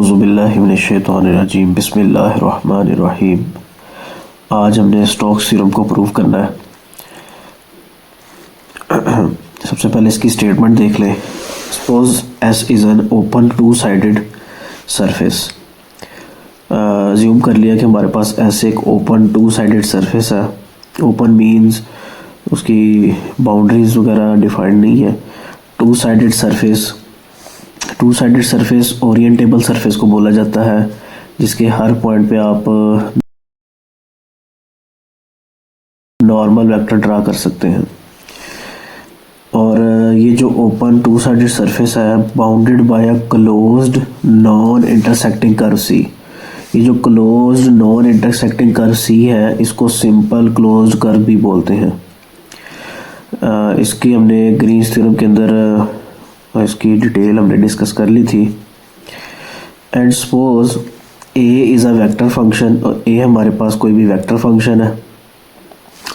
औज़ुबिल्लाहि मिनश्शैतानिर्रजीम बिस्मिल्लाहिर्रहमानिर्रहीम। आज हमने स्टोक्स थ्योरम को प्रूव करना है। सबसे पहले इसकी स्टेटमेंट देख लें। Suppose S is an open two sided surface. Assume कर लिया कि हमारे पास एस एक ओपन टू साइडेड सरफेस है। ओपन मीन्स उसकी बाउंड्रीज वगैरह डिफाइंड नहीं है। To sided surface orientable surface को बोला जाता है, जिसके हर पॉइंट पे आप नॉर्मल वेक्टर ड्रा कर सकते हैं। और ये जो ओपन टू साइडेड सरफेस है bounded by a closed non intersecting curve C. ये जो closed non intersecting curve C है इसको सिंपल क्लोज्ड कर्व भी बोलते हैं। इसकी हमने ग्रीन्स थ्योरम के अंदर इसकी डिटेल हमने डिस्कस कर ली थी। And suppose A is a vector function, और ए हमारे पास कोई भी वेक्टर फंक्शन है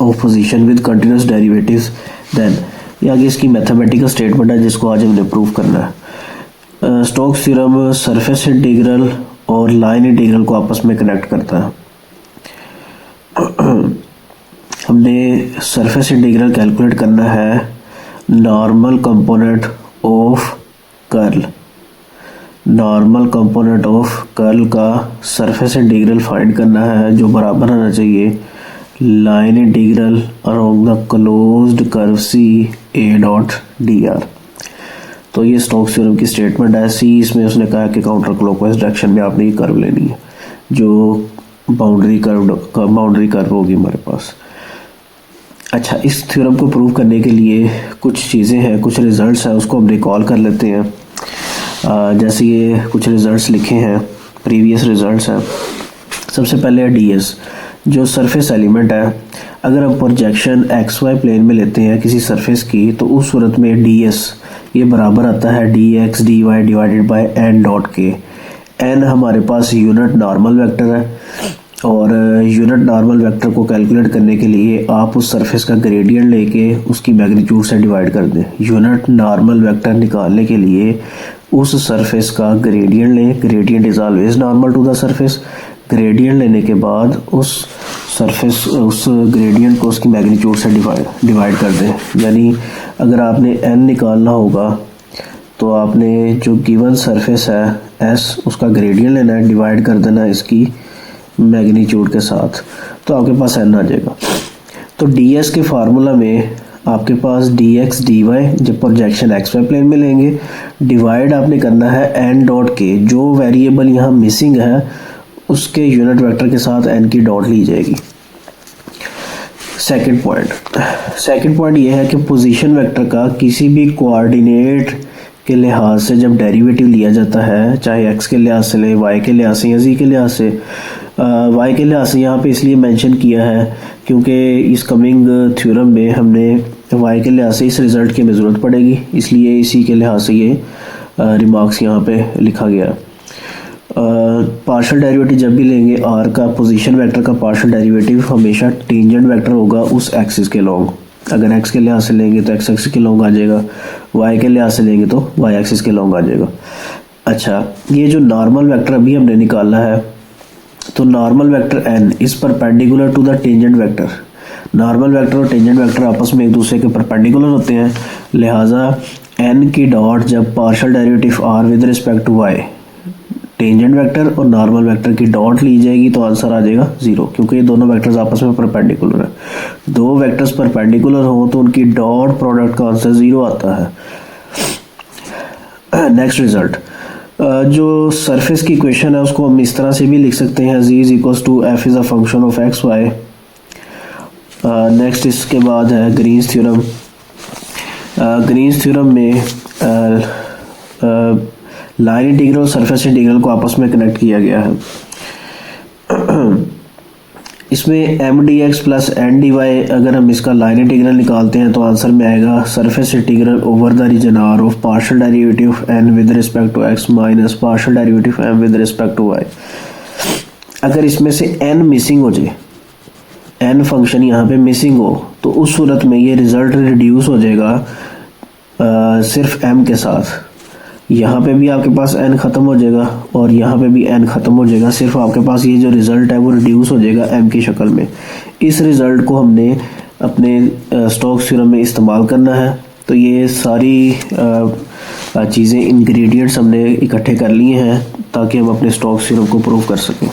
of position with continuous derivatives. Then ये आगे इसकी मैथमेटिकल स्टेटमेंट है जिसको आज हमने प्रूव करना है। स्टोक्स थ्योरम सरफेस इंटीग्रल और लाइन इंटीग्रल को आपस में कनेक्ट करता है। हमने सरफेस इंटीग्रल कैलकुलेट करना है normal component of curl. Normal component of curl का सरफेस इंटीग्रल फाइंड करना है, जो बराबर होना चाहिए line integral along the closed curve C A dot D R. तो ये स्टोक्स थ्योरम की स्टेटमेंट है। सी इसमें उसने कहा कि काउंटर क्लॉकवाइज डायरेक्शन में आपने ये कर्व लेनी है, जो बाउंड्री कर्व होगी हमारे पास। अच्छा, इस थ्योरम को प्रूव करने के लिए कुछ चीज़ें हैं, कुछ रिजल्ट्स हैं, उसको हम रिकॉल कर लेते हैं। जैसे ये कुछ रिजल्ट्स लिखे हैं, प्रीवियस रिजल्ट्स हैं। सबसे पहले है डीएस, जो सरफेस एलिमेंट है। अगर हम प्रोजेक्शन एक्स वाई प्लेन में लेते हैं किसी सरफेस की, तो उस सूरत में डीएस ये बराबर आता है D x D Y divided by N dot K. N हमारे पास यूनिट नॉर्मल वेक्टर है, और यूनिट नॉर्मल वेक्टर को कैलकुलेट करने के लिए आप उस सरफेस का ग्रेडियंट लेके उसकी मैग्नीट्यूड से डिवाइड कर दें। यूनिट नॉर्मल वेक्टर निकालने के लिए उस सरफेस का ग्रेडियंट लें। Gradient is always normal to the surface. Gradient लेने के बाद उस ग्रेडियंट को उसकी मैग्नीट्यूड से डिवाइड कर दें। यानी अगर आपने एन निकालना होगा तो आपने जो गिवन सरफेस है एस, उसका ग्रेडियंट लेना है, डिवाइड कर देना इसकी मैग्नीट्यूड के साथ, तो आपके पास एन आ जाएगा। तो डी एस के फार्मूला में आपके पास डी एक्स डी वाई जब प्रोजेक्शन एक्स वाई प्लेन में लेंगे, डिवाइड आपने करना है एन डॉट के। जो वेरिएबल यहाँ मिसिंग है उसके यूनिट वेक्टर के साथ एन की डॉट ली जाएगी। सेकंड पॉइंट ये है कि पोजीशन वेक्टर का किसी भी कोऑर्डिनेट के लिहाज से जब डेरिवेटिव लिया जाता है, चाहे एक्स के लिहाज से ले, वाई के लिहाज से या जी के लिहाज से। वाई के लिहाज से यहाँ पे इसलिए मेंशन किया है क्योंकि इस कमिंग थ्योरम में हमने वाई के लिहाज से इस रिज़ल्ट की हमें ज़रूरत पड़ेगी, इसलिए इसी के लिहाज से ये रिमार्क्स यहाँ पे लिखा गया। पार्शियल डेरिवेटिव जब भी लेंगे आर का, पोजीशन वेक्टर का पार्शियल डेरिवेटिव हमेशा टेंजेंट वेक्टर होगा उस एक्सिस के लॉन्ग। अगर एक्स के लिहाज से लेंगे तो एक्स एक्सिस के लॉन्ग आ जाएगा, वाई के लिहाज से लेंगे तो वाई एक्सिस के लॉन्ग आ जाएगा। अच्छा, ये जो नॉर्मल वेक्टर अभी हमने निकालना है, तो normal vector N is perpendicular to the tangent vector. Normal vector और टेंजेंट वेक्टर आपस में एक दूसरे के परपेंडिकुलर होते हैं, लिहाजा एन की डॉट जब partial derivative R with respect to Y, tangent vector और नॉर्मल वेक्टर की डॉट ली जाएगी तो आंसर आ जाएगा 0, क्योंकि ये दोनों वेक्टर्स आपस में परपेंडिकुलर है। दो वेक्टर्स परपेंडिकुलर हो तो उनकी डॉट प्रोडक्ट का आंसर 0 आता है। नेक्स्ट रिजल्ट, जो सरफेस की इक्वेशन है उसको हम इस तरह से भी लिख सकते हैं, z is equals to F is a function of X Y. Next इसके बाद है ग्रीन्स थ्योरम। ग्रीन्स थ्योरम में लाइन इंटीग्रल और सरफेस इंटीग्रल को आपस में कनेक्ट किया गया है। इसमें M D X plus N D Y, अगर हम इसका लाइन इंटीग्रल निकालते हैं तो आंसर में आएगा surface integral over the region R of partial derivative N with respect to X minus partial derivative M with respect to Y. अगर इसमें से एन मिसिंग हो जाए, एन फंक्शन यहाँ पे मिसिंग हो, तो उस सूरत में ये रिजल्ट रिड्यूस हो जाएगा सिर्फ एम के साथ। यहाँ पे भी आपके पास n ख़त्म हो जाएगा और यहाँ पे भी n ख़त्म हो जाएगा। सिर्फ आपके पास ये जो रिज़ल्ट है वो रिड्यूस हो जाएगा m की शक्ल में। इस रिज़ल्ट को हमने अपने स्टोक्स थ्योरम में इस्तेमाल करना है। तो ये सारी चीज़ें इंग्रेडिएंट्स हमने इकट्ठे कर लिए हैं ताकि हम अपने स्टोक्स थ्योरम को प्रूव कर सकें।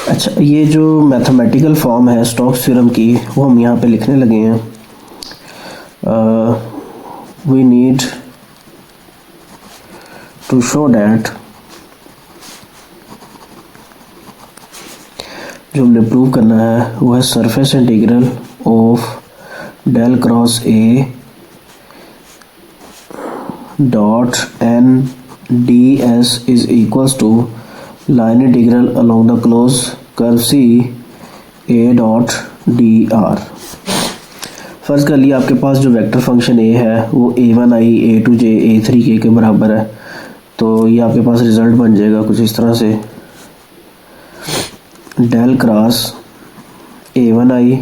अच्छा, ये जो मैथमेटिकल फॉर्म है स्टोक्स थ्योरम की वो हम यहाँ पे लिखने लगे हैं। We need to show that, जो हमने प्रूव करना है वो है surface integral of del cross A dot N D S is equals to line integral along the close curve C A dot D R. फर्ज कर लिया आपके पास जो वेक्टर फंक्शन ए है वो a1i a2j a3k के बराबर है। तो ये आपके पास रिज़ल्ट बन जाएगा कुछ इस तरह से, del cross a1i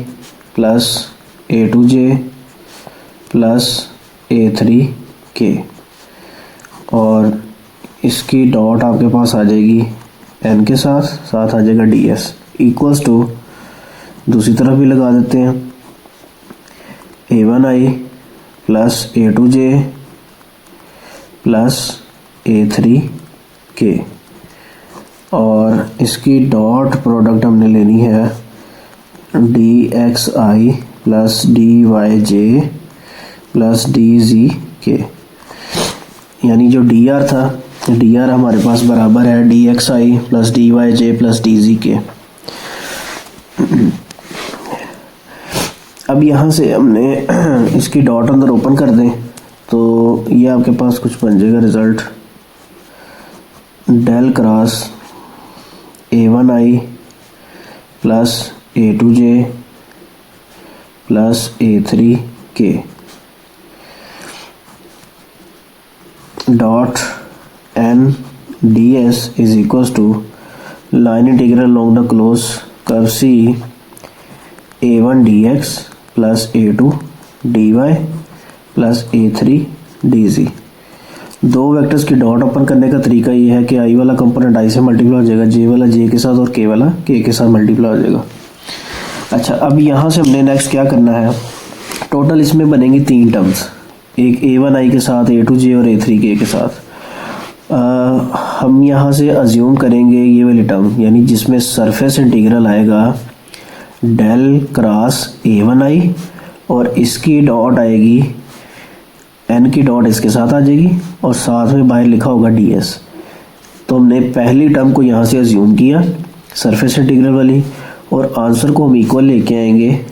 plus a2j plus a3k, और इसकी डॉट आपके पास आ जाएगी n के साथ आ जाएगा ds इक्वल्स टू, दूसरी तरफ भी लगा देते हैं, a1i plus a2j plus a3k, और इसकी डॉट प्रोडक्ट हमने लेनी है dxi plus dyj plus dzk, यानी जो dr था dr हमारे पास बराबर है dxi plus dyj plus dzk। अब यहाँ से हमने इसकी डॉट अंदर ओपन कर दें तो ये आपके पास कुछ बन जाएगा result, del cross a1i plus a2j plus a3k dot N D S is equals to line integral along the close curve C a1 dx plus a2 dy plus a3 dz। दो vectors की dot open करने का तरीका ये है कि i वाला component i से मल्टीप्लाई हो जाएगा, j वाला j के साथ और k वाला k के साथ मल्टीप्लाई हो जाएगा। अच्छा, अब यहाँ से हमने नेक्स्ट क्या करना है, टोटल इसमें बनेंगी 3 टर्म्स, एक a1i के साथ, a2j और a3k के साथ। हम यहाँ से अज्यूम करेंगे ये वाली टर्म, यानी जिसमें सरफेस इंटीग्रल आएगा डेल क्रॉस a1i और इसकी डॉट आएगी, n की डॉट इसके साथ आ जाएगी और साथ में बाहर लिखा होगा ds। तो हमने पहली टर्म को यहाँ से अज्यूम किया सरफेस इंटीग्रल वाली, और आंसर को हम इक्वल लेके आएंगे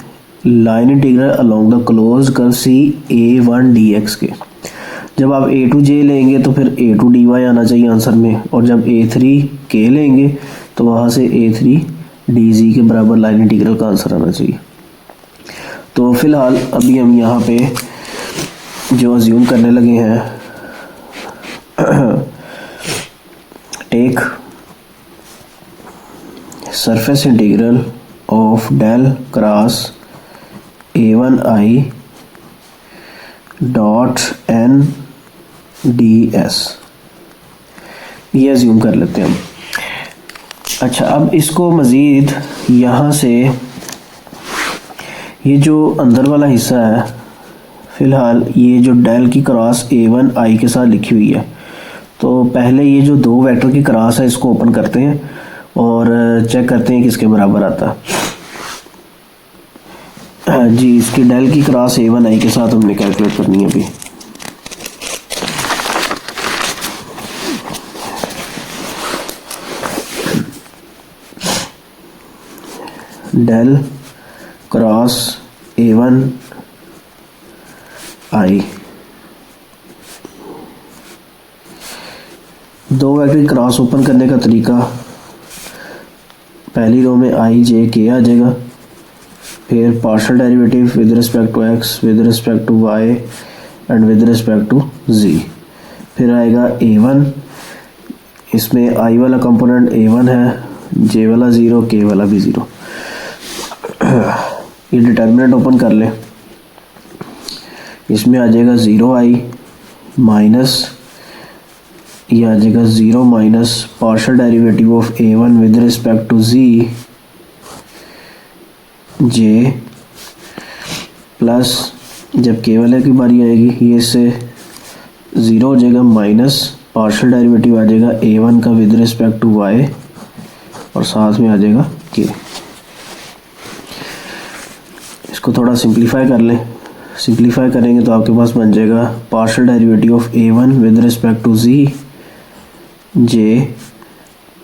line integral along the close curve C a1 dx के। जब आप a2j लेंगे तो फिर a2 dy आना चाहिए आंसर में, और जब a3k लेंगे तो वहाँ से a3 dz के बराबर लाइन इंटीग्रल का आंसर आना चाहिए। तो फिलहाल अभी हम यहाँ पे जो अज्यूम करने लगे हैं, take surface integral of del cross a1i dot n ds, ये अज्यूम कर लेते हैं हम। अच्छा, अब इसको मज़ीद यहाँ से ये जो अंदर वाला हिस्सा है, फ़िलहाल ये जो डेल की क्रॉस a1i के साथ लिखी हुई है, तो पहले ये जो दो वेक्टर की क्रॉस है इसको ओपन करते हैं और चेक करते हैं किसके बराबर आता है। जी, इसकी डेल की क्रॉस a1i के साथ हमने कैलकुलेट करनी है अभी। डेल क्रॉस a1i, दो वेक्टर की क्रॉस ओपन करने का तरीका, पहली रो में i j k आ जाएगा, फिर partial derivative with respect to x, with respect to y and with respect to z, फिर आएगा a1, इसमें i वाला कंपोनेंट a1 है, j वाला 0, k वाला भी 0। ये डिटर्मिनेंट ओपन कर ले, इसमें आ जाएगा 0i, माइनस ये आ जाएगा 0 minus partial derivative of a1 with respect to z J plus जब केवल की बारी आएगी ये इससे 0 हो जाएगा माइनस पार्शियल डेरिवेटिव आ जाएगा a1 का विद रिस्पेक्ट टू y और साथ में आ जाएगा k। इसको थोड़ा सिंप्लीफाई कर लें। सिंप्लीफाई करेंगे तो आपके पास बन जाएगा partial derivative of a1 with respect to z J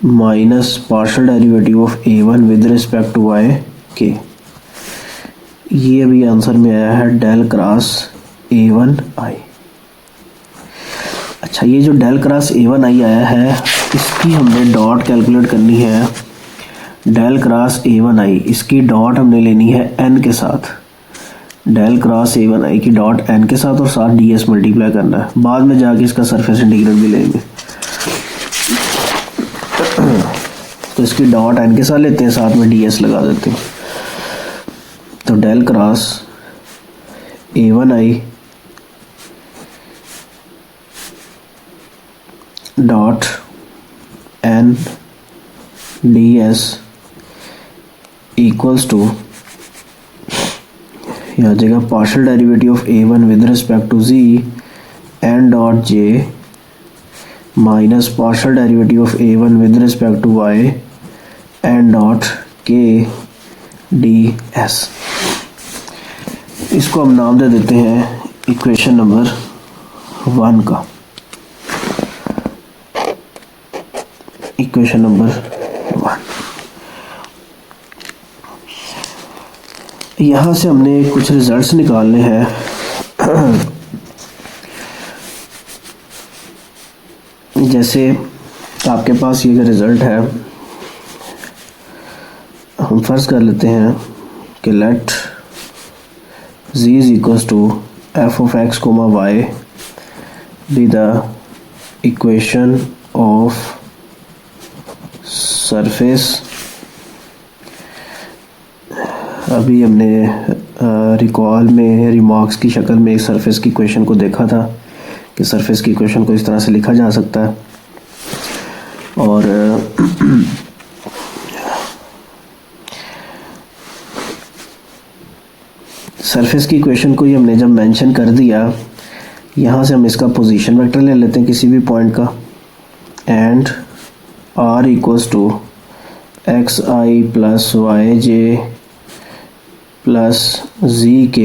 minus partial derivative of a1 with respect to y k। ये अभी आंसर में आया है डेल क्रॉस a1i। अच्छा, ये जो डेल क्रॉस a1i आया है इसकी हमने डॉट कैलकुलेट करनी है। डेल क्रॉस a1i इसकी डॉट हमने लेनी है n के साथ। डेल क्रॉस a1i की डॉट n के साथ और साथ ds मल्टीप्लाई करना है। बाद में जाके इसका सरफेस इंटीग्रल भी लेंगे। तो इसकी डॉट n के साथ लेते हैं, साथ में ds लगा देते हैं। तो del cross a1i dot n ds equals to ये आ जाएगा partial derivative of a1 with respect to z n dot j minus partial derivative of a1 with respect to y n dot k ds। इसको हम नाम दे देते हैं equation number 1 का। Equation number 1। यहाँ से हमने कुछ रिजल्ट्स निकालने हैं। जैसे आपके पास ये रिजल्ट है, हम फर्ज कर लेते हैं कि let z is equals to f of x, y be the equation of surface। अभी हमने रिकॉल में रिमार्क्स की शक्ल में एक सरफेस की इक्वेशन को देखा था कि सरफेस की इक्वेशन को इस तरह से लिखा जा सकता है। और सरफेस की इक्वेशन को ही हमने जब मेंशन कर दिया, यहाँ से हम इसका पोजीशन वेक्टर ले लेते हैं किसी भी पॉइंट का। And r equals to xi plus yj plus zk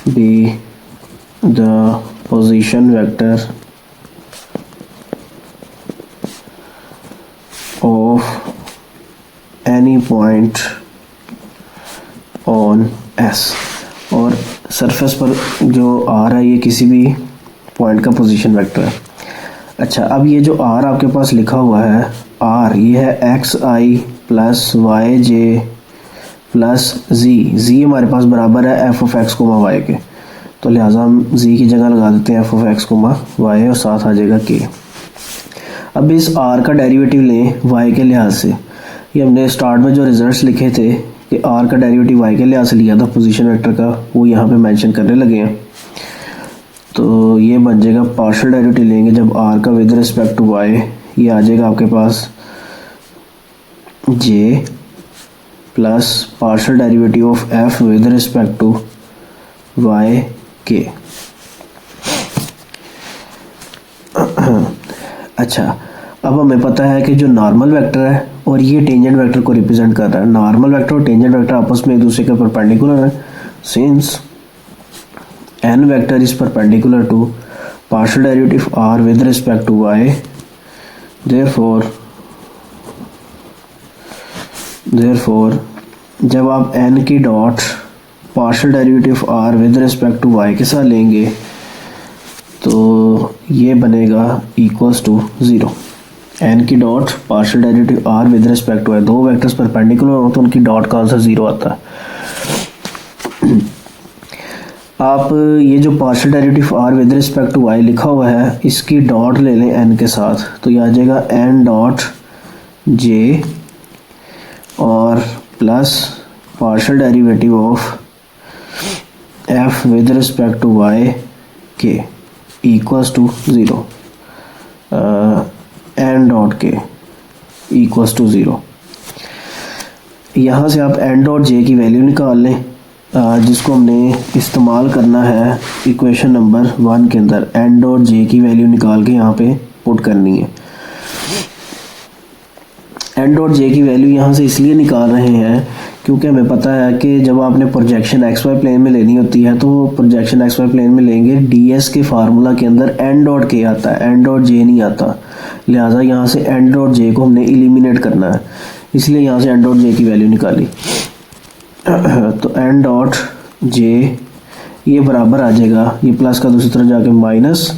be the position vector of any point on S। और सरफेस पर जो r है ये किसी भी पॉइंट का पोजीशन वेक्टर है। अच्छा, अब ये जो r आपके पास लिखा हुआ है r, ये है xi plus yj plus z हमारे पास बराबर है f of x, y के। तो लिहाजा हम z की जगह लगा देते हैं f of x, y और साथ आ जाएगा k। अब इस r का डेरिवेटिव लें y के लिहाज से। ये हमने स्टार्ट में जो रिजल्ट्स लिखे थे कि r का डेरिवेटिव y के लिहाज से लिया था पोजीशन वेक्टर का, वो यहाँ पे मेंशन करने लगे हैं। तो ये बन जाएगा पार्शियल डेरिवेटिव लेंगे जब r का विद रिस्पेक्ट टू y, ये आ जाएगा आपके पास j plus partial derivative of f with respect to y k। अच्छा, अब हमें पता है कि जो नॉर्मल वेक्टर है और ये टेंजेंट वेक्टर को रिप्रेजेंट कर रहा है। नॉर्मल वेक्टर और टेंजेंट वेक्टर आपस में एक दूसरे के परपेंडिकुलर है। Since n vector is perpendicular to partial derivative r with respect to y, therefore जब आप n की dot partial derivative r with respect to y के साथ लेंगे तो ये बनेगा इक्वल्स टू 0। n की dot partial derivative r with respect to y, दो वेक्टर्स परपेंडिकुलर हो तो उनकी डॉट का आंसर 0 आता है। आप ये जो partial derivative r with respect to y लिखा हुआ है इसकी डॉट ले लें n के साथ, तो ये आ जाएगा n डॉट j और plus partial derivative of f with respect to y k equals to 0, n dot k equals to 0। यहाँ से आप एन डॉट जे की वैल्यू निकाल लें, जिसको हमने इस्तेमाल करना है इक्वेशन नंबर 1 के अंदर। एन डॉट जे की वैल्यू निकाल के यहाँ पे पुट करनी है। एन डॉट जे की वैल्यू यहाँ से इसलिए निकाल रहे हैं क्योंकि हमें पता है कि जब आपने प्रोजेक्शन एक्स वाई प्लेन में लेनी होती है तो प्रोजेक्शन एक्स वाई प्लेन में लेंगे, डीएस के फार्मूला के अंदर एन डॉट के आता है, एन डॉट जे नहीं आता। लिहाजा यहाँ से एन डॉट जे को हमने एलिमिनेट करना है, इसलिए यहाँ से एन डॉट जे की वैल्यू निकाली। तो एन डॉट जे ये बराबर आ जाएगा, ये प्लस का दूसरी तरफ जाके माइनस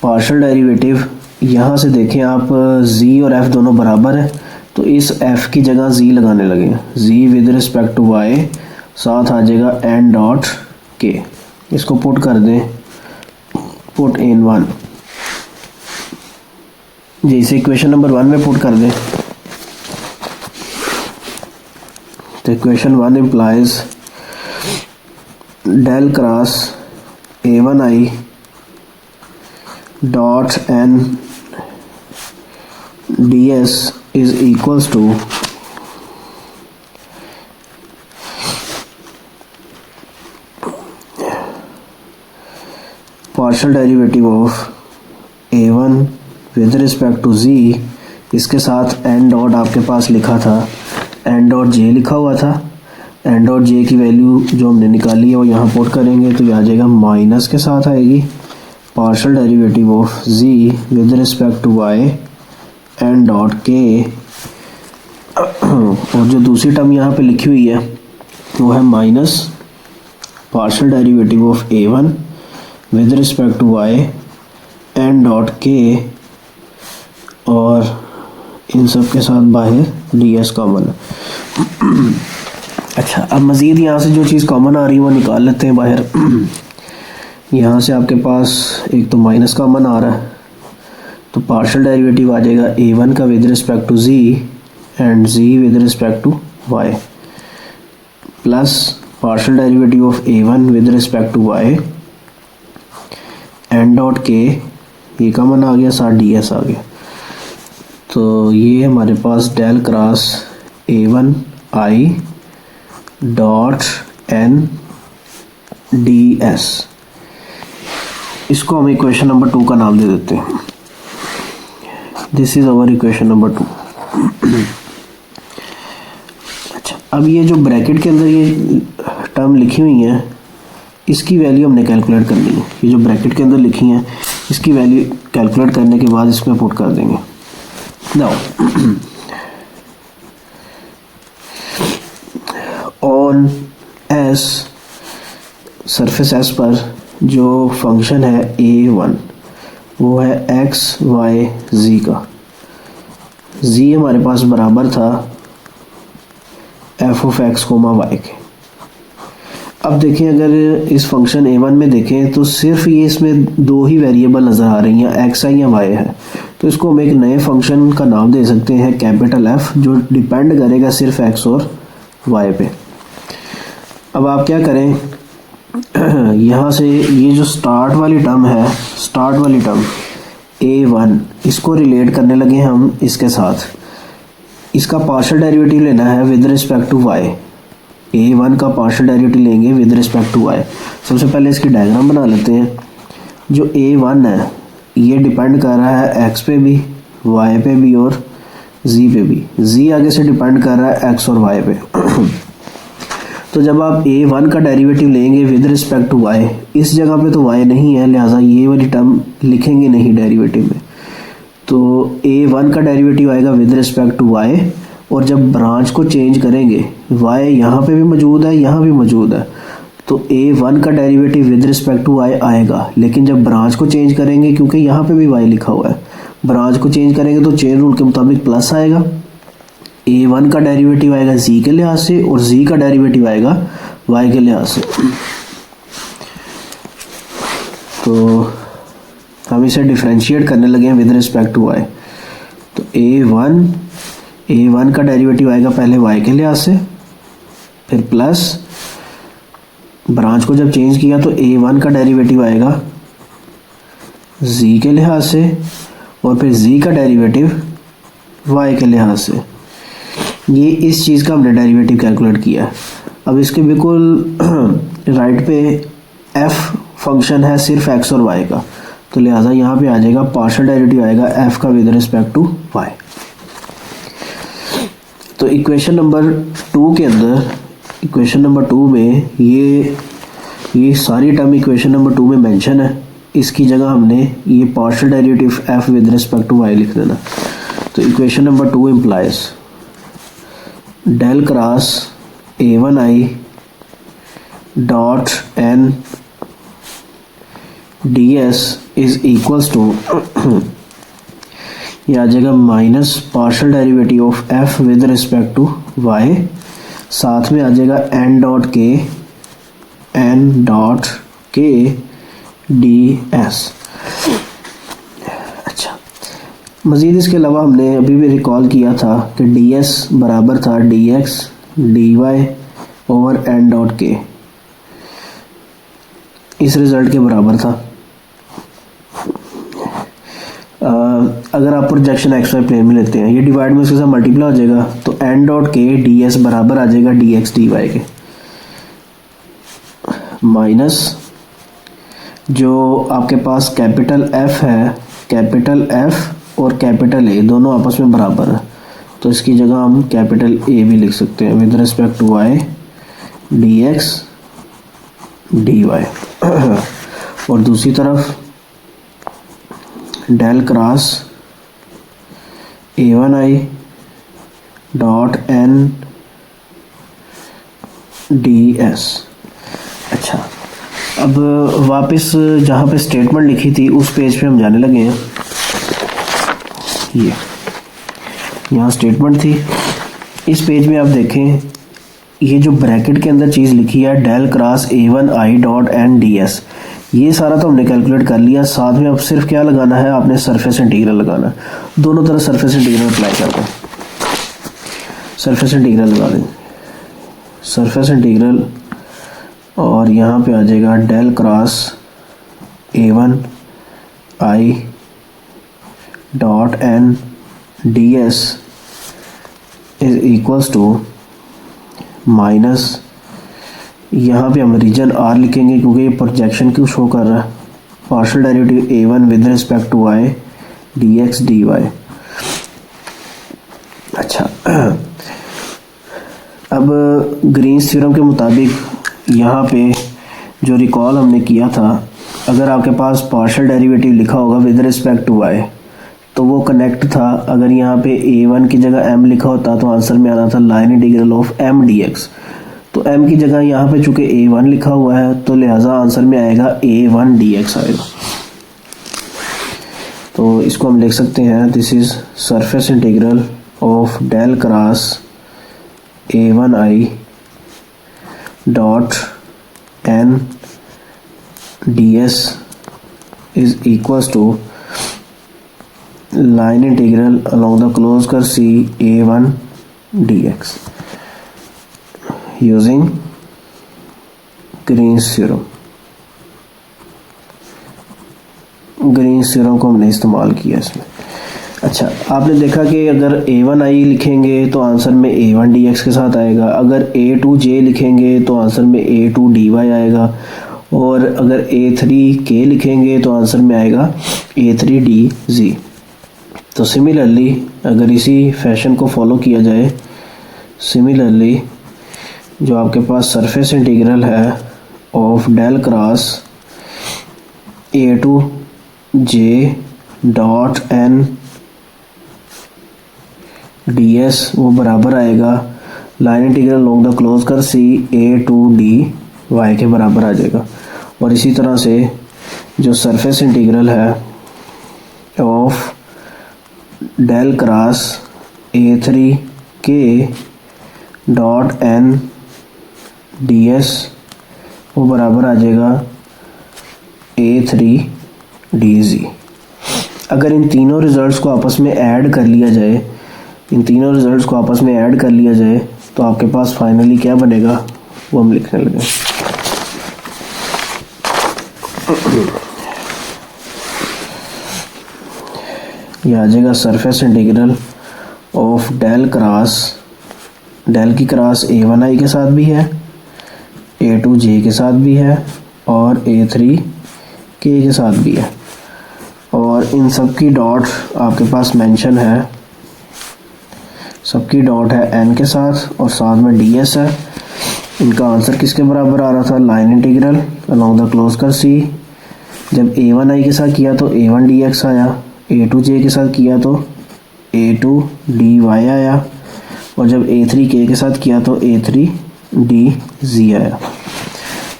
पार्शियल डेरिवेटिव। यहाँ से देखें आप z और f दोनों बराबर है, तो इस f की जगह z लगाने लगे, z with respect to y, साथ आ जाएगा n डॉट k। इसको पुट कर दें, पुट इन 1, जैसे इक्वेशन नंबर 1 में पुट कर दें तो equation 1 implies del cross a1i dot n ds is equals to partial derivative of a1 with respect to z, इसके साथ n डॉट आपके पास लिखा था, n डॉट j लिखा हुआ था। n डॉट j की वैल्यू जो हमने निकाली है वो यहाँ पुट करेंगे तो ये आ जाएगा माइनस के साथ आएगी partial derivative of z with respect to y n dot k, और जो दूसरी टर्म यहाँ पे लिखी हुई है वो है minus partial derivative of a1 with respect to y n dot k, और इन सब के साथ बाहर ds कॉमन है। अच्छा, अब मज़ीद यहाँ से जो चीज़ कॉमन आ रही है वो निकाल लेते हैं बाहर। यहाँ से आपके पास एक तो माइनस कॉमन आ रहा है, तो पार्शियल डेरिवेटिव आ जाएगा a1 का with respect to z and z with respect to y, plus partial derivative of a1 with respect to y n dot k, ये कॉमन आ गया, साथ ds आ गया। तो ये हमारे पास del cross a1i dot n ds, इसको हम इक्वेशन नंबर 2 का नाम दे देते हैं। This is our equation number 2। अच्छा, अब ये जो ब्रैकेट के अंदर ये टर्म लिखी हुई हैं इसकी वैल्यू हमने कैलकुलेट करनी है। ये जो ब्रैकेट के अंदर लिखी हैं इसकी वैल्यू कैलकुलेट करने के बाद इसमें पुट कर देंगे। Now on S, surface S पर जो फंक्शन है a1 वो है x y z का। z हमारे पास बराबर था f of x comma y के। अब देखें, अगर इस फंक्शन a1 में देखें तो सिर्फ ये इसमें दो ही वेरिएबल नज़र आ रही हैं, x है या y है। तो इसको हम एक नए फंक्शन का नाम दे सकते हैं कैपिटल F, जो डिपेंड करेगा सिर्फ x और y पे। अब आप क्या करें, यहाँ से ये जो स्टार्ट वाली टर्म है, स्टार्ट वाली टर्म a1, इसको रिलेट करने लगे हम इसके साथ। इसका पार्शियल डेरिवेटिव लेना है with respect to y, a1 का पार्शियल डेरिवेटिव लेंगे विद रिस्पेक्ट टू y। सबसे पहले इसकी डायग्राम बना लेते हैं। जो a1 है ये डिपेंड कर रहा है x पे भी, y पे भी और z पे भी। z आगे से डिपेंड कर रहा है x और y पे। तो जब आप a1 का डेरिवेटिव लेंगे विद रिस्पेक्ट टू y, इस जगह पे तो y नहीं है, लिहाजा ये वाली टर्म लिखेंगे नहीं डेरिवेटिव में। तो a1 का डेरिवेटिव आएगा विद रिस्पेक्ट टू y, और जब ब्रांच को चेंज करेंगे y यहाँ पे भी मौजूद है, यहाँ भी मौजूद है, तो a1 का derivative with respect to y आएगा। लेकिन जब ब्रांच को चेंज करेंगे, क्योंकि यहाँ पे भी y लिखा हुआ है, ब्रांच को चेंज करेंगे तो चेन रूल के मुताबिक प्लस आएगा। a1 का डेरिवेटिव आएगा z के लिहाज से और z का डेरिवेटिव आएगा y के लिहाज से। तो हम इसे डिफरेंशिएट करने लगे हैं विद रिस्पेक्ट टू y। तो a1 का डेरिवेटिव आएगा पहले y के लिहाज से, फिर प्लस ब्रांच को जब चेंज किया तो a1 का डेरिवेटिव आएगा z के लिहाज से और फिर z का डेरिवेटिव y के लिहाज से। ये इस चीज़ का हमने डेरिवेटिव कैलकुलेट किया है। अब इसके बिल्कुल राइट पे f फंक्शन है सिर्फ x और y का, तो लिहाजा यहाँ पे आ जाएगा पार्शियल डेरिवेटिव आएगा f का विद रिस्पेक्ट टू y। तो इक्वेशन नंबर 2 के अंदर, इक्वेशन नंबर 2 में ये सारी टर्म इक्वेशन नंबर 2 में मेंशन है। इसकी जगह हमने ये partial derivative f with respect to y लिख देना। तो equation number 2 implies del cross a1i dot n ds is equals to ये आ जाएगा minus partial derivative of f with respect to y, साथ में आ जाएगा n डॉट k ds। अच्छा, मज़ीद इसके अलावा हमने अभी भी रिकॉल किया था कि ds बराबर था dx dy over n dot k, इस रिज़ल्ट के बराबर था। अगर आप प्रोजेक्शन एक्स वाई प्लेन में लेते हैं, ये डिवाइड में इसके साथ मल्टीप्लाई हो जाएगा, तो n डॉट के डी एस बराबर आ जाएगा डी एक्स डी वाई के, माइनस जो आपके पास कैपिटल F है, कैपिटल F और कैपिटल A दोनों आपस में बराबर है, तो इसकी जगह हम कैपिटल A भी लिख सकते हैं with respect to y d x D y. और दूसरी तरफ del cross a1i dot n ds। अच्छा, अब वापस जहाँ पे स्टेटमेंट लिखी थी उस पेज पे हम जाने लगे हैं। ये यहाँ स्टेटमेंट थी, इस पेज में आप देखें ये जो ब्रैकेट के अंदर चीज़ लिखी है del cross a1i dot n ds, ये सारा तो हमने कैलकुलेट कर लिया। साथ में अब सिर्फ क्या लगाना है, आपने सरफेस इंटीग्रल लगाना है। दोनों तरफ सरफेस इंटीग्रल अप्लाई कर दें, सरफेस इंटीग्रल लगा दें, सरफेस इंटीग्रल, और यहाँ पे आ जाएगा del cross a1i dot n ds is equals to minus, यहाँ पे हम रीजन R लिखेंगे क्योंकि ये प्रोजेक्शन क्यों शो कर रहा है, partial derivative a1 with respect to y dx dy। अच्छा, अब ग्रीन्स थ्योरम के मुताबिक यहाँ पे जो रिकॉल हमने किया था, अगर आपके पास पार्शियल डेरिवेटिव लिखा होगा विद रिस्पेक्ट टू y तो वो कनेक्ट था। अगर यहाँ पे a1 की जगह m लिखा होता तो आंसर में आना था line integral of m dx, तो m की जगह यहाँ पे चूंकि a1 लिखा हुआ है तो लिहाजा आंसर में आएगा a1 dx आएगा। तो इसको हम लिख सकते हैं this is surface integral of del cross a1i dot n ds is equals to line integral along the close curve c a1 dx using Green's theorem. Green's theorem को हमने इस्तेमाल किया इसमें। अच्छा, आपने देखा कि अगर a1i लिखेंगे तो आंसर में a1 dx के साथ आएगा, अगर a2j लिखेंगे तो आंसर में a2 dy आएगा, और अगर a3k लिखेंगे तो आंसर में आएगा a3 dz। तो सिमिलरली अगर इसी फैशन को फॉलो किया जाए, सिमिलरली जो आपके पास सरफेस इंटीग्रल है of del cross a2j dot n ds वो बराबर आएगा line integral along the close curve c a2 dy के बराबर आ जाएगा। और इसी तरह से जो सरफेस इंटीग्रल है of del cross a3k dot n ds वो बराबर आ जाएगा a3 dz। अगर इन तीनों रिजल्ट्स को आपस में ऐड कर लिया जाए, इन तीनों रिजल्ट्स को आपस में ऐड कर लिया जाए तो आपके पास फाइनली क्या बनेगा वो हम लिखने लगे। ये आ जाएगा surface integral of del cross, del की क्रॉस A1i के साथ भी है, A2j के साथ भी है और A3k के साथ भी है, और इन सब की डॉट आपके पास मेंशन है, सबकी डॉट है n के साथ और साथ में ds है। इनका आंसर किसके बराबर आ रहा था, line integral along the close curve C। जब A1i के साथ किया तो A1 dx आया, A2j के साथ किया तो A2 dy आया, और जब A3k के साथ किया तो A3 dz आया।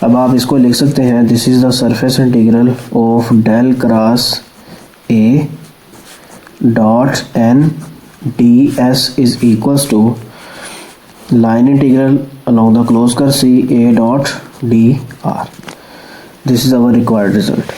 अब आप इसको लिख सकते हैं, this is the surface integral of del cross A dot n ds is equals to line integral along the closed curve C A dot dr. This is our required result.